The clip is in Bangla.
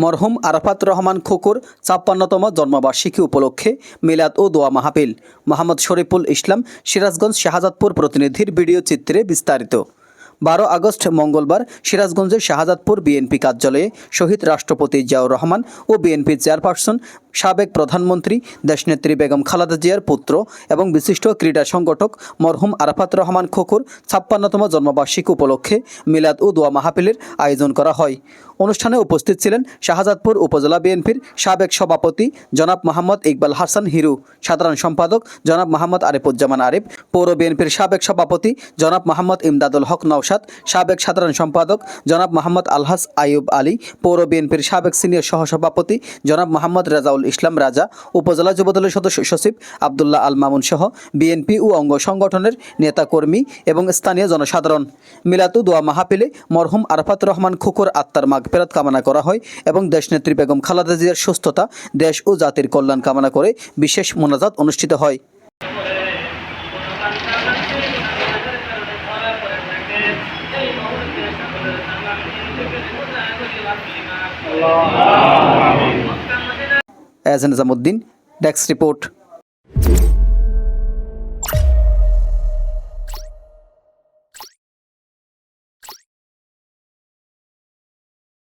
মরহুম আরাফাত রহমান খোকর ৫৬তম জন্মবার্ষিকী উপলক্ষে মিলাদ ও দোয়া মাহফিল। মোহাম্মদ শরীফুল ইসলাম, সিরাজগঞ্জ শাহজাদপুর প্রতিনিধির ভিডিও চিত্রে বিস্তারিত। ১২ আগস্ট মঙ্গলবার সিরাজগঞ্জের শাহজাদপুর বিএনপি কার্যালয়ে শহীদ রাষ্ট্রপতি জিয়াউর রহমান ও বিএনপি চেয়ারপারসন সাবেক প্রধানমন্ত্রী দেশনেত্রী বেগম খালেদা জিয়ার পুত্র এবং বিশিষ্ট ক্রীড়া সংগঠক মরহুম আরাফাত রহমান খোকর ৫৬তম জন্মবার্ষিকী উপলক্ষে মিলাদ ও দোয়া মাহফিলের আয়োজন করা হয়। অনুষ্ঠানে উপস্থিত ছিলেন শাহজাদপুর উপজেলা বিএনপির সাবেক সভাপতি জনাব মোহাম্মদ ইকবাল হাসান হিরু, সাধারণ সম্পাদক জনাব মোহাম্মদ আরিফুজ্জামান আরিফ, পৌর বিএনপির সাবেক সভাপতি জনাব মোহাম্মদ ইমদাদুল হক নওশাদ, সাবেক সাধারণ সম্পাদক জনাব মোহাম্মদ আলহাস আইয়ুব আলী, পৌর বিএনপির সাবেক সিনিয়র সহসভাপতি জনাব মোহাম্মদ রেজাউল ইসলাম রাজা, উপজেলা যুবদলের সদস্য সচিব আবদুল্লাহ আল মামুন সহ বিএনপি ও অঙ্গ সংগঠনের নেতাকর্মী এবং স্থানীয় জনসাধারণ। মিলাদ ও দোয়া মাহফিলে মরহুম আরাফাত রহমান খোকর আত্মার মাগফিরাত কামনা করা হয় এবং দেশনেত্রী বেগম খালেদা জিয়ার সুস্থতা, দেশ ও জাতির কল্যাণ কামনা করে বিশেষ মোনাজাত অনুষ্ঠিত হয়। S N Nizamuddin, desk report.